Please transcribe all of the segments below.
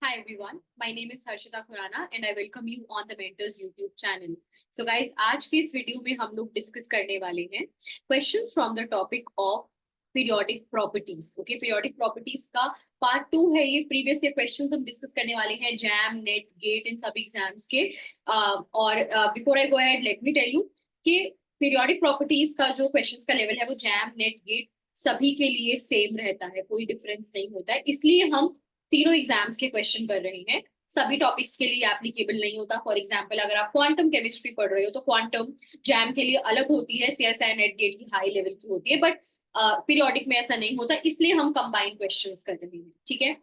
Hi everyone, my name is Harshita Khurana and I welcome you on the Mentors YouTube channel. So guys, आज के इस video में हम लोग discuss करने वाले हैं questions from the topic of periodic properties. Okay, periodic properties का पार्ट 2 है ये. प्रीवियस ये क्वेश्चंस हम डिस्कस करने वाले हैं जैम, नेट, गेट इन सब एग्जाम्स के. और before I go ahead let me tell you कि पीरियोडिक प्रॉपर्टीज का जो क्वेश्चंस का लेवल है वो जैम, नेट, गेट सभी के लिए सेम रहता है, कोई डिफरेंस नहीं होता है. इसलिए हम तीनों एग्जाम्स के क्वेश्चन कर रहे हैं. सभी टॉपिक्स के लिए एप्लीकेबल नहीं होता. फॉर एग्जाम्पल अगर आप क्वांटम केमिस्ट्री पढ़ रहे हो तो क्वांटम जैम के लिए अलग होती है, सीएसआई नेट गेट की हाई लेवल की होती है, बट पीरियोडिक में ऐसा नहीं होता. इसलिए हम कंबाइंड क्वेश्चंस कर रहे हैं. ठीक है,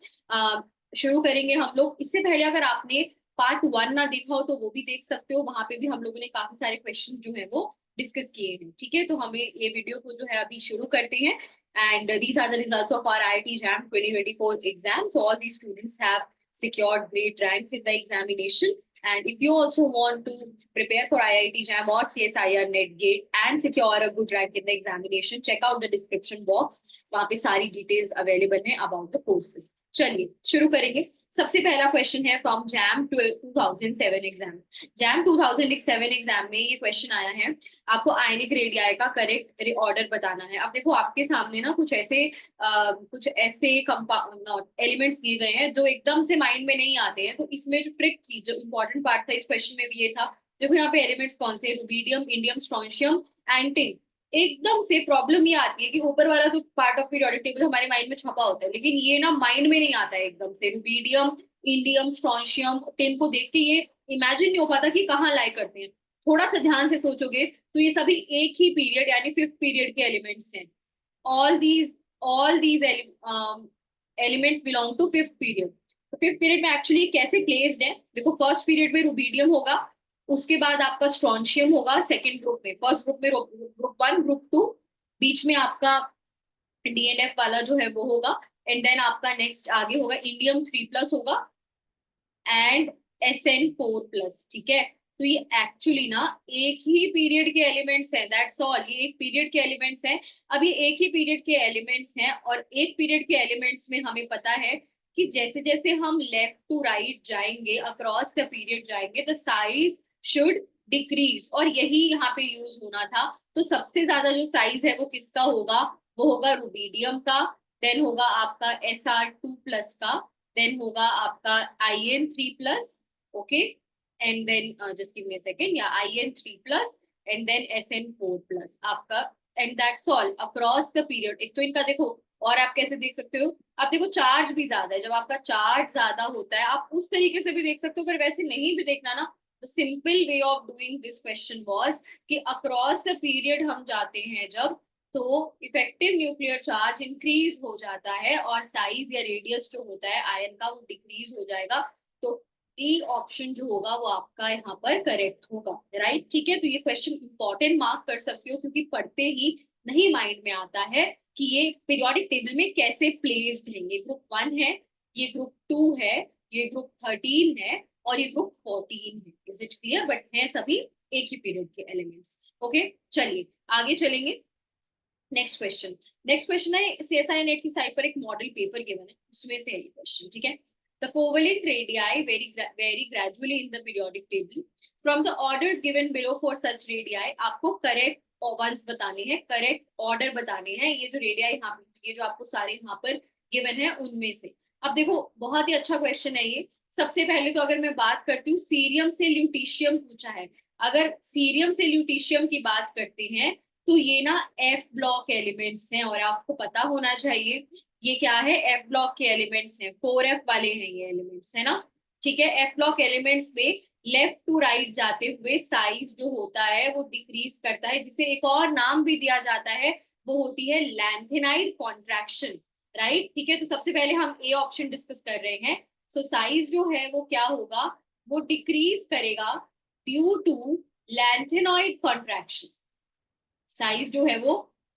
शुरू करेंगे हम लोग. इससे पहले अगर आपने पार्ट 1 ना देखा हो तो वो भी देख सकते हो. वहां पे भी हम लोगों ने काफी सारे क्वेश्चन जो है वो डिस्कस किए हैं. ठीक है, तो हमें ये वीडियो को जो है अभी शुरू करते हैं. And these are the results of our IIT JAM 2024 exam. So all these students have secured great ranks in the examination. And if you also want to prepare for IIT JAM or CSIR NetGate and secure a good rank in the examination, check out the description box. वहाँ पे सारी details available हैं about the courses. चलिए शुरू करेंगे. सबसे पहला question है from jam 2007 exam. Jam 2007 exam में ये क्वेश्चन आया है, आपको आयनिक रेडियाई का करेक्ट ऑर्डर बताना है. अब देखो आपके सामने ना कुछ ऐसे एलिमेंट्स दिए गए हैं जो एकदम से माइंड में नहीं आते हैं. तो इसमें जो ट्रिक थी, जो इंपॉर्टेंट पार्ट था इस क्वेश्चन में भी ये था. देखो यहाँ पे एलिमेंट्स कौन से, rubidium, indium, strontium and tin. एकदम से प्रॉब्लम ये आती है कि ऊपर वाला तो पार्ट ऑफ पीरियोडिक टेबल हमारे माइंड में छपा होता है, लेकिन ये ना माइंड में नहीं आता है एकदम से. रुबीडियम, इंडियम, स्ट्रोंशियम, टिन को देख के ये इमेजिन नहीं हो पाता कि कहाँ लाई करते हैं. थोड़ा सा ध्यान से सोचोगे तो ये सभी एक ही पीरियड यानी फिफ्थ पीरियड के एलिमेंट्स हैं. All these elements belong to fifth period. तो फिफ्थ पीरियड में एक्चुअली कैसे प्लेस्ड है, देखो फर्स्ट पीरियड में रुबीडियम होगा, उसके बाद आपका स्ट्रोंशियम होगा सेकेंड ग्रुप में, फर्स्ट ग्रुप में ग्रुप 1, ग्रुप 2, बीच में आपका डीएनएफ वाला जो है वो होगा. एंड देन आपका नेक्स्ट आगे होगा इंडियम 3+ होगा एंड SN4+. ठीक है, तो ये एक्चुअली ना एक ही पीरियड के एलिमेंट्स हैं. दैट्स ऑल, ये एक पीरियड के एलिमेंट्स हैं. अब ये एक ही पीरियड के एलिमेंट्स हैं और एक पीरियड के एलिमेंट्स में हमें पता है कि जैसे जैसे हम लेफ्ट टू राइट जाएंगे, अक्रॉस द पीरियड जाएंगे, द साइज शुड डिक्रीज. और यही यहाँ पे यूज होना था. तो सबसे ज्यादा जो साइज है वो किसका होगा, वो होगा रुबीडियम का. देन होगा आपका SR2+ का. देन होगा आपका IN3+. Okay, and then just give me a second, या IN3+ एंड देन SN4+ आपका. And that's all across the period. एक तो इनका देखो, और आप कैसे देख सकते हो, आप देखो चार्ज भी ज्यादा है. जब आपका चार्ज ज्यादा होता है आप उस तरीके से भी देख सकते हो. अगर वैसे नहीं भी देखना ना, तो simple way of doing this question was कि अक्रॉस द पीरियड हम जाते हैं जब, तो इफेक्टिव न्यूक्लियर चार्ज इंक्रीज हो जाता है और साइज या रेडियस जो होता है आयन का वो डिक्रीज हो जाएगा. तो डी ऑप्शन जो होगा वो आपका यहाँ पर करेक्ट होगा. राइट, ठीक है. तो ये क्वेश्चन इंपॉर्टेंट मार्क कर सकते हो क्योंकि पढ़ते ही नहीं माइंड में आता है कि ये पीरियोडिक टेबल में कैसे प्लेस्ड है. ये ग्रुप 1 है, ये ग्रुप 2 है, ये ग्रुप 13 है और ये ग्रुप 14 है. Is it clear? बट है सभी एक ही पीरियड के एलिमेंट्स. ओके, चलिए आगे चलेंगे. नेक्स्ट क्वेश्चन है सीएसआई नेट की साइट पर एक मॉडल पेपर गिवन है, उसमें से है ये क्वेश्चन. ठीक है, the covalent radii vary gradually in the periodic table. From the orders given below for such radii, आपको करेक्ट वंस बताने हैं, करेक्ट ऑर्डर बताने हैं. ये जो रेडियाई यहाँ पे, ये जो आपको सारे यहाँ पर गिवन है उनमें से. अब देखो बहुत ही अच्छा क्वेश्चन है ये. सबसे पहले तो अगर मैं बात करती हूँ, सीरियम से ल्यूटीशियम पूछा है. अगर सीरियम से ल्यूटीशियम की बात करते हैं तो ये ना F ब्लॉक एलिमेंट्स हैं और आपको पता होना चाहिए ये क्या है, F ब्लॉक के एलिमेंट्स हैं. 4F वाले हैं ये एलिमेंट्स, है ना. ठीक है, F ब्लॉक एलिमेंट्स में लेफ्ट टू राइट जाते हुए साइज जो होता है वो डिक्रीज करता है, जिसे एक और नाम भी दिया जाता है, वो होती है लैंथेनाइड कॉन्ट्रैक्शन. राइट, ठीक है. तो सबसे पहले हम ए ऑप्शन डिस्कस कर रहे हैं. सो साइज जो है वो क्या होगा, वो डिक्रीज करेगा due to lanthanoid contraction. Size जो है वो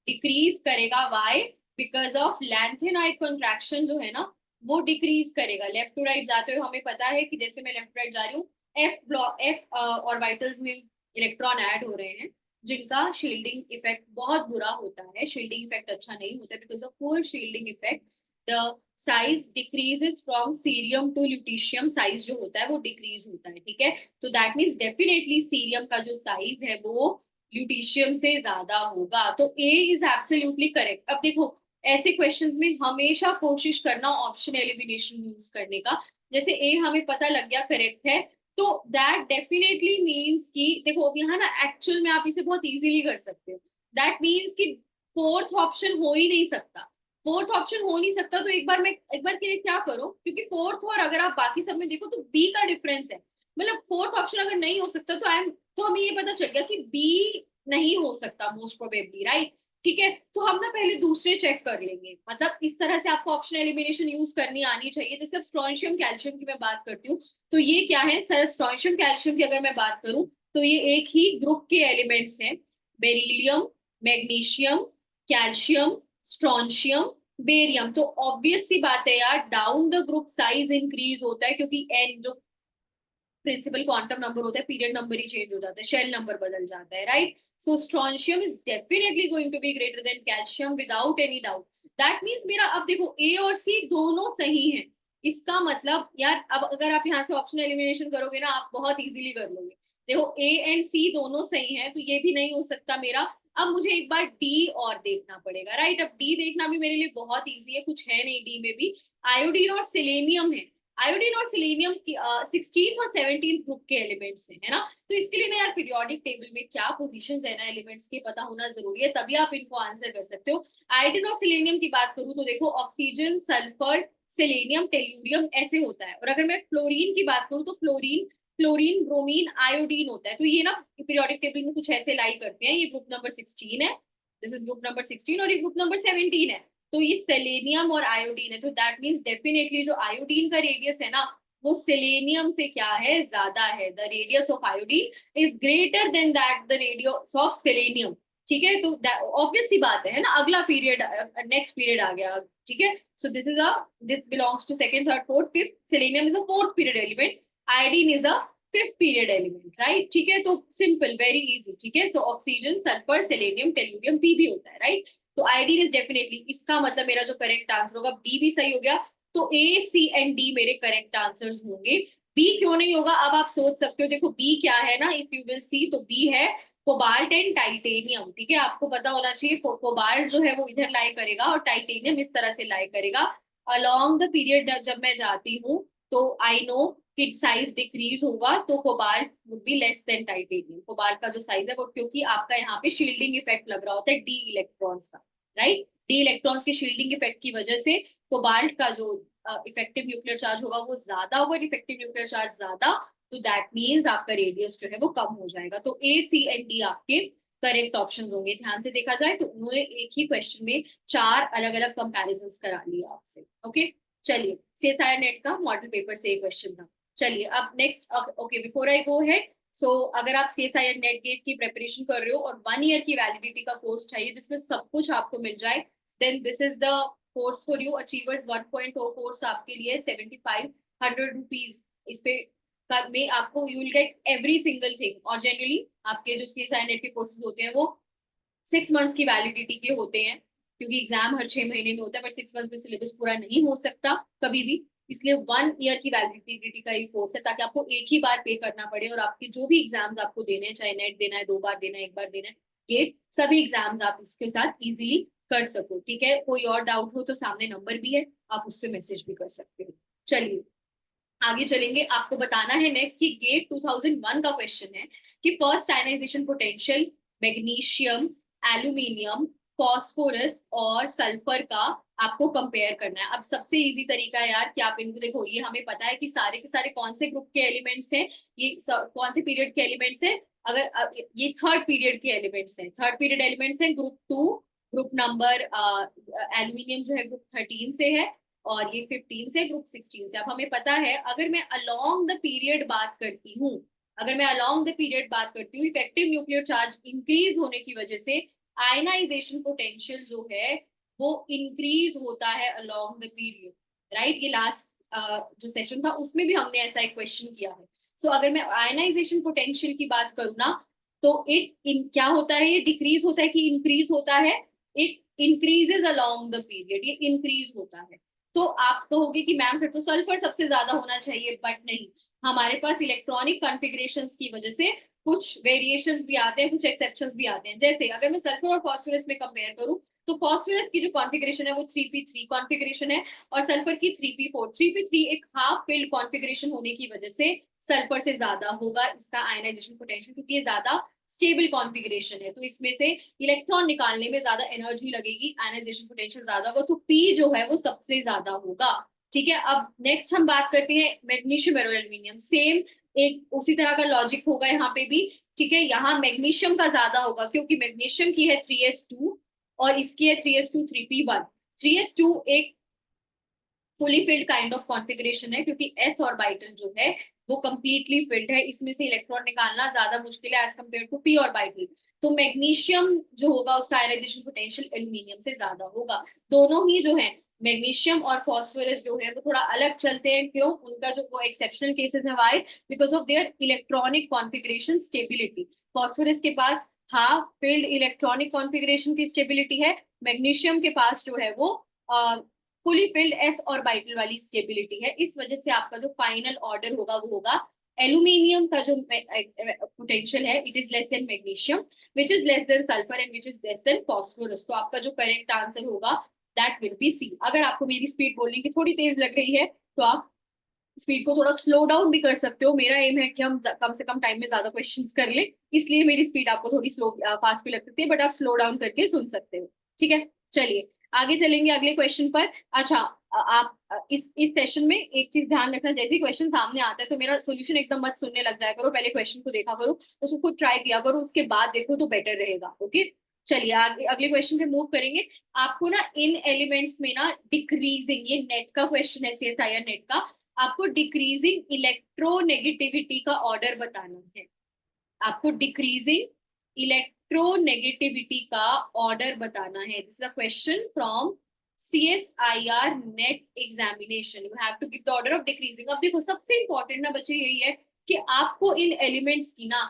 डिक्रीज करेगा. Why? Because of lanthanide contraction जो है ना वो डिक्रीज करेगा. लेफ्ट टू राइट जाते हुए हमें पता है कि जैसे मैं लेफ्ट राइट जा रही हूँ, एफ ऑर्बिटल्स में इलेक्ट्रॉन ऐड हो रहे हैं जिनका शील्डिंग इफेक्ट बहुत बुरा होता है. शील्डिंग इफेक्ट अच्छा नहीं होता because of poor shielding effect. The size decreases from cerium to lutetium, size जो होता है वो डिक्रीज होता है, ठीक है। तो दैट मीन्स डेफिनेटली सीरियम का जो साइज है वो ल्यूटिशियम से ज्यादा होगा। तो ए इज एब्सोल्युटली करेक्ट। अब देखो ऐसे क्वेश्चंस में हमेशा कोशिश करना ऑप्शन एलिमिनेशन यूज करने का। जैसे ए हमें पता लग गया करेक्ट है, तो दैट डेफिनेटली मीन्स कि देखो अब यहाँ ना एक्चुअल में आप इसे बहुत इजीली कर सकते हो। दैट मीन्स कि फोर्थ ऑप्शन हो ही नहीं सकता। फोर्थ ऑप्शन हो नहीं सकता तो एक बार के लिए क्या करो, क्योंकि फोर्थ और अगर आप बाकी सब में देखो तो बी का डिफरेंस है। मतलब फोर्थ ऑप्शन अगर नहीं हो सकता तो तो हमें ये पता चल गया कि बी नहीं हो सकता मोस्ट प्रोबेबली, राइट। ठीक है, तो हम ना पहले दूसरे चेक कर लेंगे। मतलब इस तरह से आपको ऑप्शन एलिमिनेशन यूज करनी आनी चाहिए। जैसे अब स्ट्रोंशियम कैल्शियम की मैं बात करती हूँ, तो ये क्या है सर, स्ट्रोंशियम कैल्शियम की अगर मैं बात करूं तो ये एक ही ग्रुप के एलिमेंट्स हैं, beryllium, magnesium, calcium, strontium, barium. तो ऑब्वियस सी बात है यार, down the group size increase होता है, क्योंकि एन जो प्रिंसिपल क्वांटम नंबर होता है, पीरियड नंबर ही चेंज हो जाता है, शेल नंबर बदल जाता है, right. So strontium is definitely going to be greater than calcium without any doubt. That means मेरा अब देखो ए और सी दोनों सही हैं। इसका मतलब यार अब अगर आप यहाँ से ऑप्शन एलिमिनेशन करोगे ना आप बहुत इजीली कर लोगे। देखो ए एंड सी दोनों सही हैं, तो ये भी नहीं हो सकता मेरा। अब मुझे एक बार डी और देखना पड़ेगा, राइट। अब डी देखना भी मेरे लिए बहुत इजी है, कुछ है नहीं डी में भी। आयोडीन और सिलेनियम है। आयोडीन और सिलेनियम की 16th और 17th ग्रुप के एलिमेंट्स हैं, है ना। तो इसके लिए ना यार पीरियोडिक टेबल में क्या पोजीशंस है ना एलिमेंट्स के पता होना जरूरी है, तभी आप इनको आंसर कर सकते हो। आयोडीन और सिलेनियम की बात करूं तो देखो ऑक्सीजन, सल्फर, सिलेनियम, टेल्यूरियम ऐसे होता है। और अगर मैं फ्लोरीन की बात करूं तो फ्लोरीन, क्लोरीन, ब्रोमीन, आयोडीन होता है। तो ये ना पीरियोडिक टेबल में कुछ ऐसे लाई करते हैं। ये ग्रुप नंबर 16 है, दिस इज ग्रुप नंबर 16, और ये ग्रुप नंबर 17 है। तो ये सेलेनियम और आयोडीन है। तो दैट मीन्स डेफिनेटली जो आयोडीन का रेडियस है ना वो सेलेनियम से क्या है, ज्यादा है। The radius of iodine is greater then that the radius of selenium. ठीक है, तो ऑब्वियस सी बात है ना। अगला पीरियड, नेक्स्ट पीरियड आ गया, ठीक है। So this belongs to second, third, fourth, fifth. Selenium is a fourth period element, iodine is a fifth period element, right. ठीक है, तो सिंपल, वेरी इजी। ठीक है, so oxygen, sulphur, selenium, tellurium, P भी होता है, राइट। तो iodine is definitely, इसका मतलब मेरा जो करेक्ट आंसर होगा, डी भी सही हो गया। तो ए, सी एंड डी मेरे करेक्ट आंसर्स होंगे। बी क्यों नहीं होगा अब आप सोच सकते हो। देखो बी क्या है ना, इफ यू विल सी, तो बी है कोबाल्ट एंड टाइटेनियम। ठीक है, आपको पता होना चाहिए कोबाल्ट जो है वो इधर लाई करेगा और टाइटेनियम इस तरह से लाई करेगा। अलोंग द पीरियड जब मैं जाती हूँ तो आई नो कि साइज डिक्रीज होगा, तो cobalt would be less than titanium. Cobalt का जो साइज है वो, क्योंकि आपका यहाँ पे शील्डिंग इफेक्ट लग रहा होता है डी इलेक्ट्रॉन्स का, राइट। डी इलेक्ट्रॉन्स के शील्डिंग इफेक्ट की वजह से कोबाल्ट का जो इफेक्टिव न्यूक्लियर चार्ज होगा वो ज्यादा होगा, इफेक्टिव न्यूक्लियर चार्ज ज्यादा। तो दैट मीन्स आपका रेडियस जो है वो कम हो जाएगा। तो ए, सी एंड डी आपके करेक्ट ऑप्शंस होंगे। ध्यान से देखा जाए तो उन्होंने एक ही क्वेश्चन में चार अलग अलग कंपैरिजंस करा लिया आपसे। ओके, चलिए सीएसआईआर नेट का मॉडल पेपर से एक क्वेश्चन था। चलिए अब next, okay before I go head, so अगर आप सीएसआईआर नेट गेट की प्रिपरेशन कर रहे हो और 1 ईयर की वैलिडिटी का कोर्स चाहिए जिसमें सब कुछ आपको मिल जाए, then this is the course for you. Achievers 1.0 course आपके लिए 7500 रुपीज इस पे में आपको you will get every single thing. और जनरली आपके जो सीएसआईआर नेट के कोर्सेज होते हैं वो 6 मंथ्स की वैलिडिटी के होते हैं, क्योंकि एग्जाम हर 6 महीने में होता है, बट 6 मंथ्स में सिलेबस पूरा नहीं हो सकता कभी भी। इसलिए 1 ईयर की वैलिडिटी का ये कोर्स है, ताकि आपको एक ही बार पे करना पड़े और आपके जो भी एग्जाम्स आपको देने हैं, चाहे नेट देना है 2 बार देना है, 1 बार देना है, गेट, सभी एग्जाम्स आप इसके साथ इजीली कर सको। ठीक है, कोई और डाउट हो तो सामने नंबर भी है, आप उस पर मैसेज भी कर सकते हो। चलिए आगे चलेंगे। आपको बताना है नेक्स्ट कि गेट 2001 का क्वेश्चन है कि first ionization potential magnesium, aluminium, phosphorus और सल्फर का आपको कंपेयर करना है। अब सबसे इजी तरीका है यार कि आप इनको देखो, ये हमें पता है कि सारे के सारे कौन से ग्रुप के एलिमेंट्स हैं, ये कौन से पीरियड के एलिमेंट्स हैं। अगर ये थर्ड पीरियड के एलिमेंट्स हैं, थर्ड पीरियड एलिमेंट्स हैं, ग्रुप 2, ग्रुप नंबर एल्यूमिनियम जो है ग्रुप 13 से है, और ये 15 से, ग्रुप 16 से। अब हमें पता है अगर मैं अलोंग द पीरियड बात करती हूँ, अगर मैं अलोंग द पीरियड बात करती हूँ, इफेक्टिव न्यूक्लियर चार्ज इंक्रीज होने की वजह से आयनाइजेशन पोटेंशियल जो है वो इंक्रीज होता है अलोंग द पीरियड, राइट। ये लास्ट जो सेशन था उसमें भी हमने ऐसा एक क्वेश्चन किया है। सो अगर मैं आयनाइजेशन पोटेंशियल की बात करूँ ना, तो इट इन क्या होता है, ये डिक्रीज होता है कि इंक्रीज होता है, it increases along the period, ये इंक्रीज होता है। तो आप कहोगे कि मैम फिर तो सल्फर सबसे ज्यादा होना चाहिए, बट नहीं, हमारे पास इलेक्ट्रॉनिक कॉन्फ़िगरेशंस की वजह से कुछ वेरिएशंस भी आते हैं, कुछ एक्सेप्शंस भी आते हैं। जैसे अगर मैं सल्फर और फास्फोरस में कंपेयर करूं, तो फास्फोरस की जो कॉन्फ़िगरेशन है वो 3p3 कॉन्फ़िगरेशन है, और सल्फर की 3p4 एक हाफ फिल्ड कॉन्फ़िगरेशन होने की वजह से सल्फर से ज्यादा होगा इसका आयनाइजेशन पोटेंशियल, क्योंकि ये ज्यादा स्टेबल कॉन्फ़िगरेशन है, तो इसमें से इलेक्ट्रॉन निकालने में ज्यादा एनर्जी लगेगी, आयनाइजेशन पोटेंशियल ज्यादा होगा, तो पी जो है वो सबसे ज्यादा होगा। ठीक है, अब नेक्स्ट हम बात करते हैं मैग्नीशियम और एल्यूमिनियम। सेम एक उसी तरह का लॉजिक होगा यहाँ पे भी। ठीक है, यहाँ मैग्नीशियम का ज्यादा होगा क्योंकि मैग्नीशियम की है 3s2 और इसकी है 3s2 3p1। 3s2 एक fully filled kind of configuration है, क्योंकि एस ऑर्बिटल जो है वो कंप्लीटली फिल्ड है, इसमें से इलेक्ट्रॉन निकालना ज्यादा मुश्किल है as compare to P orbital. तो मैग्नीशियम जो होगा उसका आयनाइजेशन पोटेंशियल एल्यूमिनियम से ज्यादा होगा। दोनों ही जो है मैग्नीशियम और फास्फोरस जो है वो थोड़ा अलग चलते हैं, क्यों? उनका जो वो एक्सेप्शनल केसेस है, why? Because of their electronic configuration stability. Phosphorus के पास हाफ फिल्ड इलेक्ट्रॉनिक कॉन्फ़िगरेशन की स्टेबिलिटी है, मैग्नीशियम के पास जो है वो फुली फिल्ड एस ऑर्बिटल वाली स्टेबिलिटी है। इस वजह से आपका जो फाइनल ऑर्डर होगा वो होगा एल्यूमिनियम का जो पोटेंशियल है it is less than magnesium, which is less than sulphur and which is less than phosphorus. तो आपका जो करेक्ट आंसर होगा दैट विल बी सी। अगर आपको मेरी स्पीड बोलने की थोड़ी तेज लग रही है तो आप स्पीड को थोड़ा स्लो डाउन भी कर सकते हो। मेरा एम है कि हम कम से कम टाइम में ज्यादा क्वेश्चंस कर ले, इसलिए मेरी स्पीड आपको थोड़ी स्लो फास्ट भी लग सकती है, बट आप स्लो डाउन करके सुन सकते हो। ठीक है, चलिए आगे चलेंगे अगले क्वेश्चन पर। अच्छा, आप इस सेशन में एक चीज ध्यान रखना, जैसे ही क्वेश्चन सामने आता है तो मेरा सोल्यूशन एकदम मत सुनने लग जाया करो, पहले क्वेश्चन को देखा करो, उसको खुद ट्राई किया करो, उसके बाद देखो तो बेटर रहेगा। ओके, चलिए आगे अगले क्वेश्चन पे मूव करेंगे। आपको ना इन एलिमेंट्स में ना डिक्रीजिंग, ये नेट का क्वेश्चन है, CSIR नेट का, आपको डिक्रीजिंग इलेक्ट्रोनेगेटिविटी का ऑर्डर बताना है। आपको डिक्रीजिंग इलेक्ट्रोनेगेटिविटी का ऑर्डर बताना है। This is a question from CSIR NET examination. You have to give the order of decreasing. अब देखो सबसे इंपॉर्टेंट ना बच्चे यही है कि आपको इन एलिमेंट्स की ना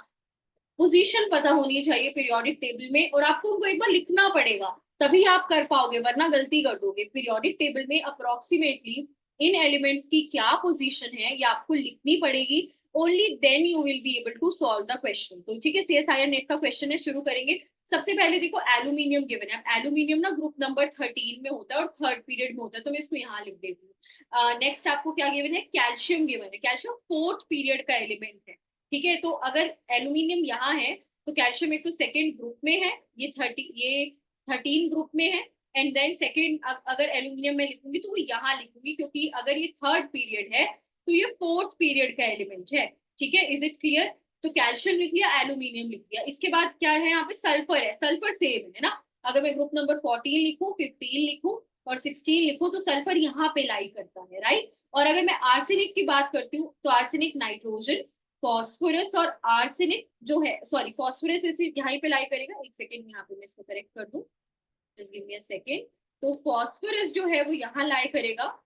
पोजीशन पता होनी चाहिए पीरियोडिक टेबल में, और आपको उनको एक बार लिखना पड़ेगा, तभी आप कर पाओगे, वरना गलती कर दोगे। पीरियोडिक टेबल में अप्रोक्सीमेटली इन एलिमेंट्स की क्या पोजीशन है ये आपको लिखनी पड़ेगी, only then you will be able to solve the question. तो ठीक है, CSIR नेट का क्वेश्चन है, शुरू करेंगे। सबसे पहले देखो एल्यूमिनियम गिवन है। एल्यूमिनियम ना ग्रुप नंबर 13 में होता है और थर्ड पीरियड में होता है, तो मैं इसको यहाँ लिख देती हूँ। नेक्स्ट आपको क्या गिवन है? कैल्शियम गिवन है। कैल्शियम फोर्थ पीरियड का एलिमेंट है। ठीक है, तो अगर एल्यूमिनियम यहाँ है तो कैल्शियम एक तो सेकेंड ग्रुप में है, ये 13 ग्रुप में है, एंड देन सेकेंड अगर एल्यूमिनियम में लिखूंगी तो वो यहाँ लिखूंगी, क्योंकि अगर ये थर्ड पीरियड है तो ये फोर्थ पीरियड का एलिमेंट है। ठीक है, इज इट क्लियर? तो कैल्शियम लिख लिया, एल्यूमिनियम लिख लिया। इसके बाद क्या है? यहाँ पे सल्फर है। सल्फर सेम है ना, अगर मैं ग्रुप नंबर 14 लिखूं, 15 लिखूं और 16 लिखूं तो सल्फर यहाँ पे लाई करता है, राइट? और अगर मैं आर्सेनिक की बात करती हूँ तो आर्सेनिक नाइट्रोजन, फॉस्फोरस और आर्सेनिक जो है, सॉरी फॉस्फोरस इसे यहाँ पे लाई करेगा। एक सेकेंड यहाँ पे मैं इसको करेक्ट कर दूं, just give me a second. तो फॉस्फोरस जो है वो यहाँ लाई करेगा,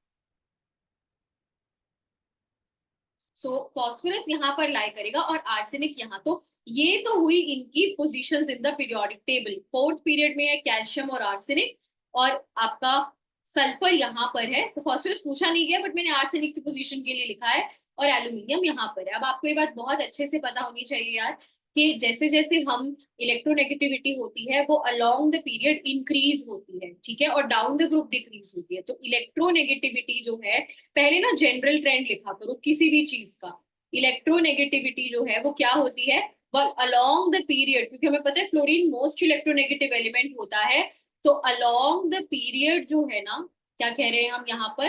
सो फॉस्फोरस यहाँ पर लाई करेगा और आर्सेनिक यहाँ। तो ये तो हुई इनकी positions in the periodic table. Fourth period में है कैल्शियम और आर्सेनिक, और आपका सल्फर यहाँ पर है। तो फॉस्फोरस पूछा नहीं गया, बट मैंने आर्सेनिक की पोजीशन के लिए लिखा है, और एल्यूमिनियम यहाँ पर है। अब आपको ये बात बहुत अच्छे से पता होनी चाहिए यार कि जैसे जैसे हम इलेक्ट्रोनेगेटिविटी होती है वो अलोंग द पीरियड इंक्रीज होती है, ठीक है, और डाउन द ग्रुप डिक्रीज होती है। तो इलेक्ट्रोनेगेटिविटी जो है, पहले ना जनरल ट्रेंड लिखा करो किसी भी चीज का। इलेक्ट्रोनेगेटिविटी जो है वो क्या होती है? अलोंग द पीरियड, क्योंकि हमें पता है फ्लोरीन मोस्ट इलेक्ट्रोनेगेटिव एलिमेंट होता है, तो अलोंग द पीरियड जो है ना, क्या कह रहे हैं हम यहाँ पर?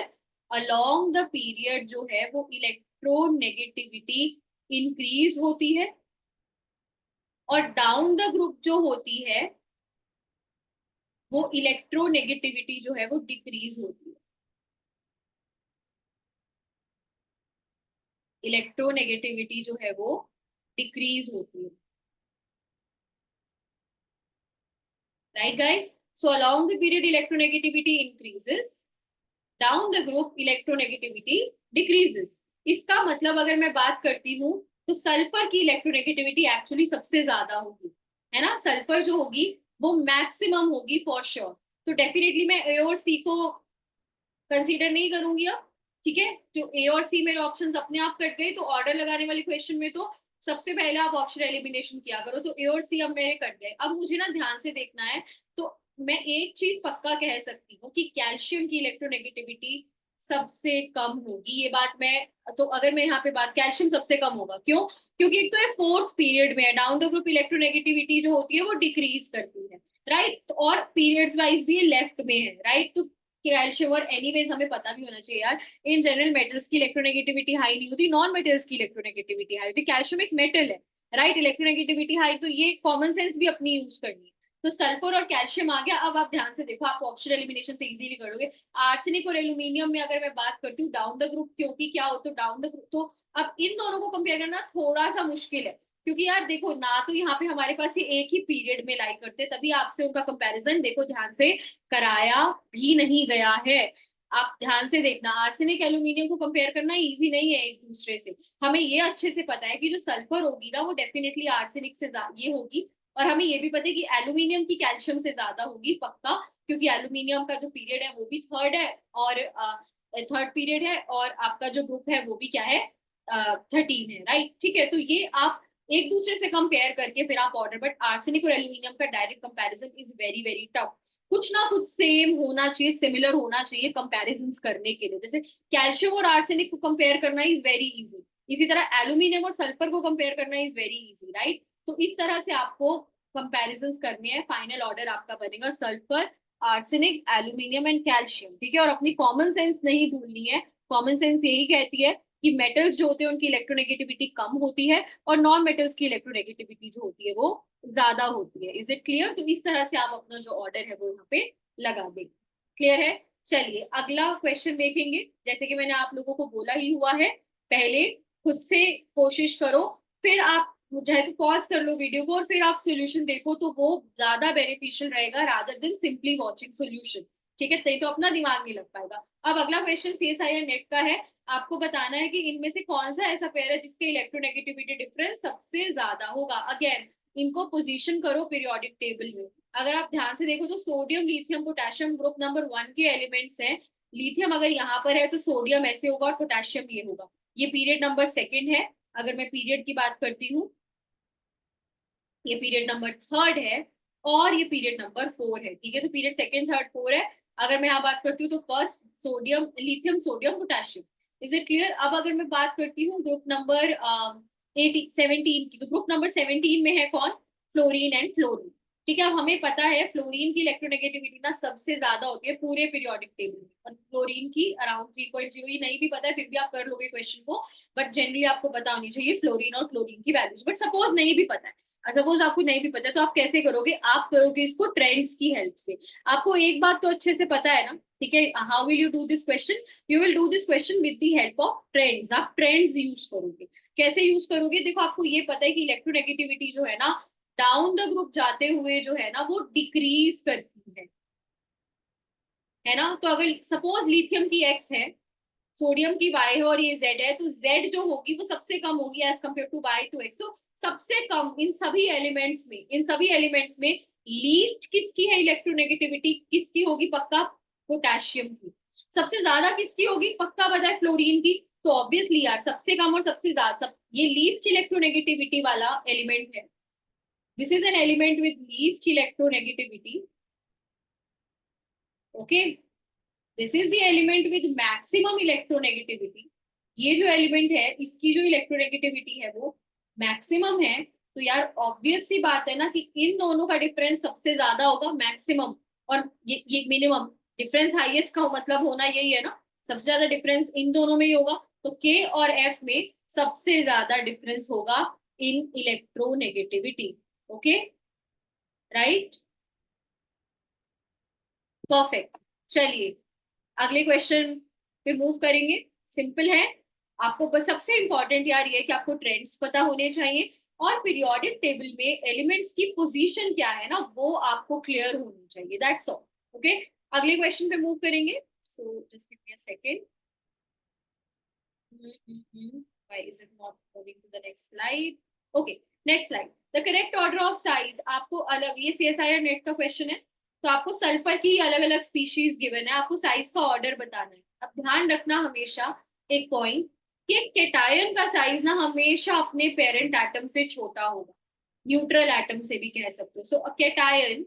अलोंग द पीरियड जो है वो इलेक्ट्रोनेगेटिविटी इंक्रीज होती है, और डाउन द ग्रुप जो होती है वो इलेक्ट्रोनेगेटिविटी जो है वो डिक्रीज होती है। इलेक्ट्रोनेगेटिविटी जो है वो डिक्रीज होती है, right guys? So along the period electronegativity increases, down the group electronegativity decreases. इसका मतलब अगर मैं बात करती हूँ तो सल्फर की इलेक्ट्रोनेगेटिविटी एक्चुअली सबसे ज्यादा होगी, है ना? सल्फर जो होगी वो मैक्सिमम होगी फॉर श्योर। तो डेफिनेटली मैं ए और सी को कंसीडर नहीं करूंगी अब, ठीक है। जो ए और सी मेरे ऑप्शंस अपने आप कट गए, तो ऑर्डर लगाने वाले क्वेश्चन में तो सबसे पहले आप ऑप्शन एलिमिनेशन किया करो, तो ए और सी अब मेरे कट गए। अब मुझे ना ध्यान से देखना है, तो मैं एक चीज पक्का कह सकती हूँ कि कैल्शियम की इलेक्ट्रोनेगेटिविटी सबसे कम होगी, ये बात मैं, तो अगर मैं यहाँ पे बात, कैल्शियम सबसे कम होगा, क्यों? क्योंकि एक तो ये फोर्थ पीरियड में है, डाउन द ग्रुप इलेक्ट्रोनेगेटिविटी जो होती है वो डिक्रीज करती है, राइट, और पीरियड्स वाइज भी ये लेफ्ट में है, राइट। तो कैल्शियम, और एनीवेज हमें पता भी होना चाहिए यार, इन जनरल मेटल्स की इलेक्ट्रोनेगेटिविटी हाई नहीं होती, नॉन मेटल्स की इलेक्ट्रोनेगेटिविटी हाई होती। कैल्शियम एक मेटल है, राइट, इलेक्ट्रोनेगेटिविटी हाई, तो ये कॉमन सेंस भी अपनी यूज करनी है। तो सल्फर और कैल्शियम आ गया। अब आप ध्यान से देखो, आप ऑप्शन एलिमिनेशन से इजीली करोगे। आर्सेनिक और एल्यूमिनियम में अगर मैं बात करती हूँ डाउन द ग्रुप, क्योंकि क्या होता है डाउन द ग्रुप, तो अब इन दोनों को कंपेयर करना थोड़ा सा मुश्किल है, क्योंकि यार देखो ना, तो यहाँ पे हमारे पास ये एक ही पीरियड में लाई करते, तभी आपसे उनका कंपैरिजन देखो ध्यान से कराया भी नहीं गया है। आप ध्यान से देखना, आर्सेनिक एल्यूमिनियम को कंपेयर करना इजी नहीं है एक दूसरे से। हमें ये अच्छे से पता है कि जो सल्फर होगी ना, वो डेफिनेटली आर्सेनिक से ये होगी, और हमें ये भी पता है कि एल्यूमिनियम की कैल्शियम से ज्यादा होगी पक्का, क्योंकि एल्यूमिनियम का जो पीरियड है वो भी थर्ड है, और थर्ड पीरियड है, और आपका जो ग्रुप है वो भी क्या है, 13 है, राइट, ठीक है। तो ये आप एक दूसरे से कंपेयर करके फिर आप ऑर्डर, बट आर्सेनिक और एल्यूमिनियम का direct comparison is very very tough. कुछ ना कुछ सेम होना चाहिए, सिमिलर होना चाहिए कंपैरिजन करने के लिए। जैसे कैल्शियम और आर्सेनिक को कंपेयर करना इज वेरी इजी, इसी तरह एल्यूमिनियम और सल्फर को कंपेयर करना इज वेरी इजी, राइट। तो इस तरह से आपको कंपैरिजन करने हैं, फाइनल ऑर्डर आपका बनेगा sulphur, arsenic, aluminium and calcium, ठीक है। और अपनी कॉमन सेंस नहीं भूलनी है, कॉमन सेंस यही कहती है कि मेटल्स जो होते हैं उनकी इलेक्ट्रोनेगेटिविटी कम होती है, और नॉन मेटल्स की इलेक्ट्रोनेगेटिविटी जो होती है वो ज्यादा होती है। Is it clear? तो इस तरह से आप अपना जो ऑर्डर है वो यहाँ पे लगा देंगे। क्लियर है? चलिए अगला क्वेश्चन देखेंगे। जैसे कि मैंने आप लोगों को बोला ही हुआ है, पहले खुद से कोशिश करो, फिर आप चाहे तो पॉज कर लो वीडियो को और फिर आप सॉल्यूशन देखो, तो वो ज्यादा बेनिफिशियल रहेगा rather than simply watching solution, ठीक है। नहीं तो अपना दिमाग नहीं लग पाएगा। अब अगला क्वेश्चन सीएसआईआर नेट का है। आपको बताना है कि इनमें से कौन सा ऐसा पेयर है जिसके इलेक्ट्रोनेगेटिविटी डिफरेंस सबसे ज्यादा होगा। अगेन इनको पोजीशन करो पीरियोडिक टेबल में। अगर आप ध्यान से देखो तो sodium, lithium, potassium group number 1 के एलिमेंट्स हैं। लिथियम अगर यहाँ पर है तो सोडियम ऐसे होगा और पोटेशियम ये होगा। ये पीरियड नंबर 2 है। अगर मैं पीरियड की बात करती हूँ, ये पीरियड नंबर 3 है, और ये पीरियड नंबर 4 है, ठीक है। तो पीरियड 2, 3, 4 है। अगर मैं यहाँ बात करती हूँ तो first sodium, lithium, sodium, potassium. Is it clear? अब अगर मैं बात करती हूँ ग्रुप नंबर 17 की, तो ग्रुप नंबर 17 में है कौन? फ्लोरीन एंड फ्लोरीन, ठीक है। अब हमें पता है फ्लोरीन की इलेक्ट्रोनेगेटिविटी ना सबसे ज्यादा होती है पूरे पीरियोडिक टेबल में, और फ्लोरीन की अराउंड 3.0। ये नहीं भी पता है फिर भी आप कर लोगे क्वेश्चन को, बट जनरली आपको पता होनी चाहिए फ्लोरीन और क्लोरीन की वैल्यूज। बट सपोज नहीं भी पता है, सपोज आपको नहीं भी पता है, तो आप कैसे करोगे? आप करोगे इसको ट्रेंड्स की हेल्प से। आपको एक बात तो अच्छे से पता है ना, ठीक है। How will you do this question? You will do this question with the help of trends. आप ट्रेंड्स यूज करोगे। कैसे यूज करोगे? देखो आपको ये पता है कि इलेक्ट्रोनेगेटिविटी जो है ना, डाउन द ग्रुप जाते हुए जो है ना वो डिक्रीज करती है ना। तो अगर सपोज लिथियम की एक्स है, सोडियम की y है, और ये z है, तो z जो होगी वो सबसे कम होगी as compare to y to x। तो सबसे कम इन सभी एलिमेंट्स में, लीस्ट किसकी है इलेक्ट्रोनेगेटिविटी, किसकी होगी पक्का? पोटेशियम की। सबसे ज्यादा किसकी होगी? पक्का पता है, फ्लोरीन की। तो ऑब्वियसली यार सबसे कम और सबसे ज्यादा ये लीस्ट इलेक्ट्रोनेगेटिविटी वाला एलिमेंट है। This is an element with least electronegativity, okay. This is the element with maximum electronegativity. ये जो एलिमेंट है इसकी जो इलेक्ट्रोनेगेटिविटी है वो मैक्सिमम है। तो यार ऑब्वियस सी बात है ना कि इन दोनों का डिफरेंस सबसे ज्यादा होगा, मैक्सिमम, और ये मिनिमम। डिफरेंस हाईएस्ट का मतलब होना यही है ना, सबसे ज्यादा डिफरेंस इन दोनों में ही होगा। तो के और एफ में सबसे ज्यादा डिफरेंस होगा इन इलेक्ट्रोनेगेटिविटी, ओके, राइट, परफेक्ट। चलिए अगले क्वेश्चन पे मूव करेंगे। सिंपल है। आपको बस सबसे इंपॉर्टेंट यार ये है कि आपको ट्रेंड्स पता होने चाहिए, और पीरियोडिक टेबल में एलिमेंट्स की पोजीशन क्या है ना वो आपको क्लियर होनी चाहिए, दैट्स ऑल, ओके। अगले क्वेश्चन पे मूव करेंगे। So just give me a second. Why is it not moving to the next slide? Okay, next slide. The correct order of size आपको अलग, ये CSIR नेट का question है। तो आपको सल्फर की अलग अलग स्पीशीज गिवन है, आपको साइज का ऑर्डर बताना है। अब ध्यान रखना हमेशा एक पॉइंट कि केटायन का साइज ना हमेशा अपने पेरेंट एटम से छोटा होगा, न्यूट्रल एटम से भी कह सकते हो। सो अ केटायन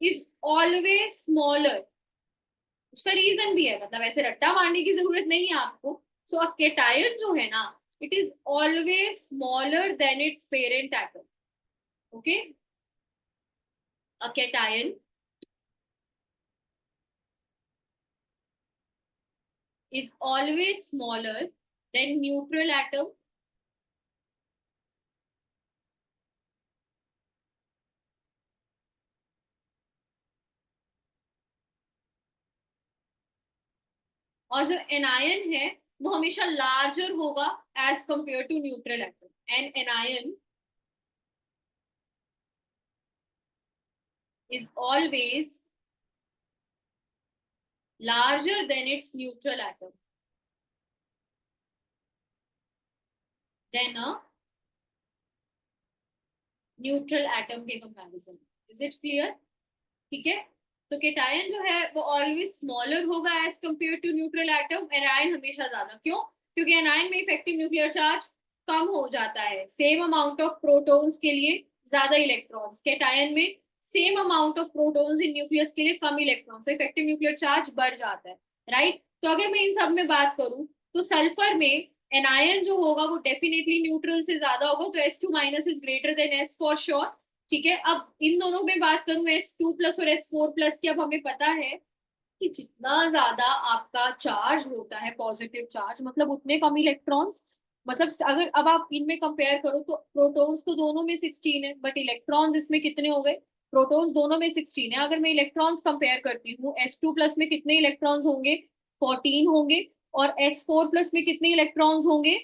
इज ऑलवेज स्मॉलर। उसका रीजन भी है, मतलब ऐसे रट्टा मारने की जरूरत नहीं है आपको। सो अ केटायन जो है ना, it is always smaller than it's parent atom. Okay, a cation is always smaller than neutral atom और जो एनायन है वो हमेशा लार्जर होगा as compare to neutral atom. An anion is always larger than its neutral atom, than a neutral atom के कंपैरिजन। Is it clear? ठीक है, तो केटायन जो है वो ऑलवेज स्मॉलर होगा as compare to neutral atom, anion हमेशा ज्यादा। क्यों? क्योंकि एनायन में इफेक्टिव न्यूक्लियर चार्ज कम हो जाता है, सेम अमाउंट ऑफ प्रोटॉन्स के लिए ज्यादा इलेक्ट्रॉन्स, केटायन में same amount of protons in nucleus के लिए कम इलेक्ट्रॉन्स, तो इफेक्टिव न्यूक्लियर चार्ज बढ़ जाता है, राइट। तो अगर मैं इन सब में बात करूं तो सल्फर में एनायन जो होगा वो डेफिनेटली न्यूट्रल से ज्यादा होगा, तो S2 minus is greater than S for sure. ठीक है, अब इन दोनों में बात करूं S2 प्लस और S4 प्लस की, अब हमें पता है कि जितना ज्यादा आपका चार्ज होता है पॉजिटिव चार्ज, मतलब उतने कम इलेक्ट्रॉन्स। मतलब अगर अब आप इनमें कंपेयर करो तो प्रोटॉन्स तो दोनों में 16 है, बट इलेक्ट्रॉन्स इसमें कितने हो गए? प्रोटॉन्स दोनों में 16 है, अगर मैं इलेक्ट्रॉन्स कंपेयर करती हूँ S2 प्लस में कितने इलेक्ट्रॉन्स होंगे? 14 होंगे। और S4 प्लस में कितने इलेक्ट्रॉन्स होंगे?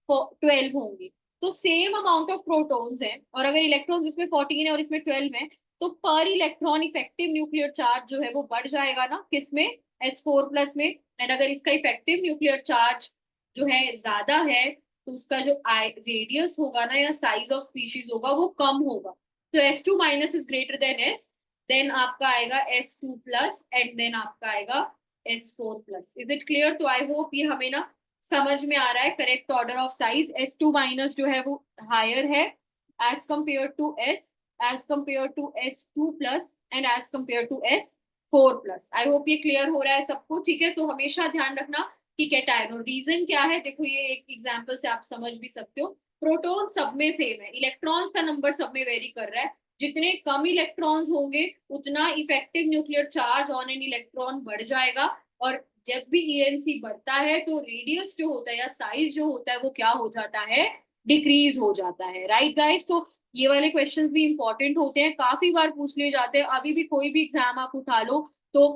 12 होंगे। तो सेम अमाउंट ऑफ प्रोटॉन्स है, और अगर इलेक्ट्रॉन्स इसमें 14 है और इसमें 12 है, तो पर इलेक्ट्रॉन इफेक्टिव न्यूक्लियर चार्ज जो है वो बढ़ जाएगा ना, किसमें? S4 प्लस में। एंड अगर इसका इफेक्टिव न्यूक्लियर चार्ज जो है ज्यादा है, तो उसका जो रेडियस होगा ना या साइज ऑफ स्पीशीज होगा वो कम होगा। तो S2 minus is greater than S, then आपका आएगा S2 प्लस, एंड देन आपका आएगा S4 plus. Is it clear? तो आई होप ये हमें ना समझ में आ रहा है। Correct order of size S2 minus जो है वो हायर है as compare to S, as compared to S2 plus and as compared to S4 plus। I hope ये क्लियर हो रहा है सबको। ठीक है, तो हमेशा ध्यान रखना कि कैटायन, और रीजन क्या है देखो, ये एक एग्जांपल से आप समझ भी सकते हो। प्रोटॉन सब में सेम है, इलेक्ट्रॉन्स का नंबर सब में वेरी कर रहा है। जितने कम इलेक्ट्रॉन्स होंगे उतना effective nuclear charge on an electron बढ़ जाएगा, और जब भी ईएनसी बढ़ता है तो रेडियस जो होता है या साइज जो होता है वो क्या हो जाता है? डिक्रीज हो जाता है, राइट गाइस। तो ये वाले क्वेश्चंस भी इंपॉर्टेंट होते हैं, काफी बार पूछ लिए जाते हैं। अभी भी कोई भी एग्जाम आप उठा लो तो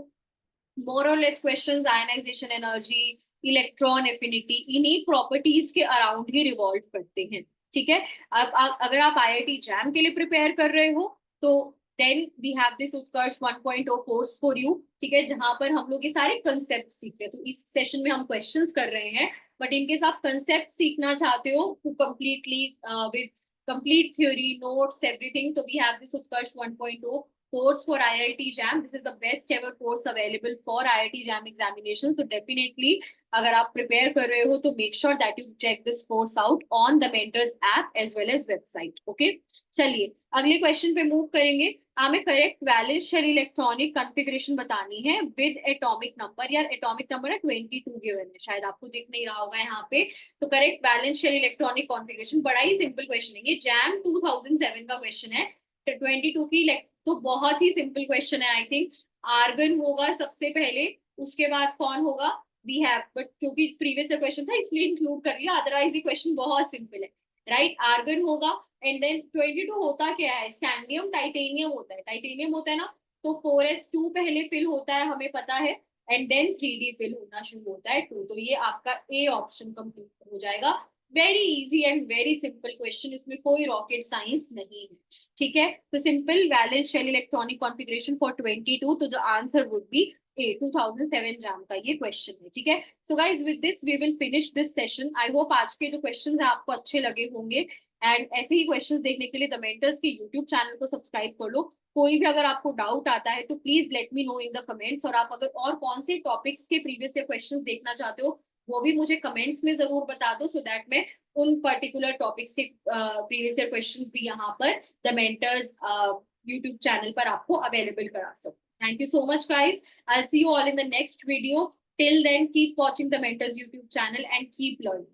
मोर और less questions ionization energy, electron affinity, इन्हीं प्रॉपर्टीज के अराउंड ही रिवॉल्व करते हैं। ठीक है, अब अगर आप आईआईटी जैम के लिए प्रिपेयर कर रहे हो तो then we have this Utkarsh 1.0 course for you. ठीक है, जहां पर हम लोग ये सारे कंसेप्ट सीखते हैं। तो इस सेशन में हम क्वेश्चंस कर रहे हैं, बट इनकेस आप कंसेप्ट सीखना चाहते हो to completely with complete theory, notes, everything. So we have this Utkarsh 1.0 course for IIT JAM. This is the best ever course available for IIT JAM examination. So definitely, अगर आप prepare कर रहे हो तो make sure that you check this course out on the Mentors app as well as website. Okay? चलिए अगले question पे move करेंगे। हमें correct valence shell electronic configuration बतानी है विद एटॉमिक नंबर। यार एटॉमिक नंबर है 22 गिवन है, शायद आपको दिख नहीं रहा होगा यहाँ पे। तो correct valence shell electronic configuration, बड़ा ही सिंपल क्वेश्चन है ये, जैम 2007 का क्वेश्चन है। 22 की तो बहुत ही सिंपल क्वेश्चन है। आई थिंक आर्गन होगा सबसे पहले, उसके बाद कौन होगा? वी हैव, बट क्योंकि प्रीवियस क्वेश्चन था इसलिए इंक्लूड कर लिया, अदरवाइज ये क्वेश्चन बहुत सिंपल है, राइट। आर्गन होगा, एंड देन 22 होता क्या है? स्कैंडियम टाइटेनियम होता है, टाइटेनियम होता है ना, तो 4s2 पहले फिल होता है हमें पता है, एंड देन 3d फिल होना शुरू होता है 2। तो ये आपका ए ऑप्शन कंप्लीट हो जाएगा। Very easy and very simple question, इसमें कोई रॉकेट साइंस नहीं है। ठीक है, तो simple valence shell electronic configuration for 22, तो the answer would be A. 2007 JAM का ये क्वेश्चन है। ठीक है, so guys with this we will finish this session. I hope आज के जो क्वेश्चन है आपको अच्छे लगे होंगे। एंड ऐसे ही क्वेश्चंस देखने के लिए द मेंटर्स के यूट्यूब चैनल को सब्सक्राइब कर लो। कोई भी अगर आपको डाउट आता है तो please let me know in the comments, और आप अगर और कौन से टॉपिक्स के प्रीवियस ईयर क्वेश्चंस देखना चाहते हो वो भी मुझे कमेंट्स में जरूर बता दो, सो दैट मैं उन पर्टिकुलर टॉपिक्स के प्रीवियस ईयर क्वेश्चंस भी यहाँ पर द मेंटर्स यूट्यूब चैनल पर आपको अवेलेबल करा सकूं। Thank you so much, guys. I'll see you all in the next video. Till then, keep watching the Mentors YouTube channel and keep learning.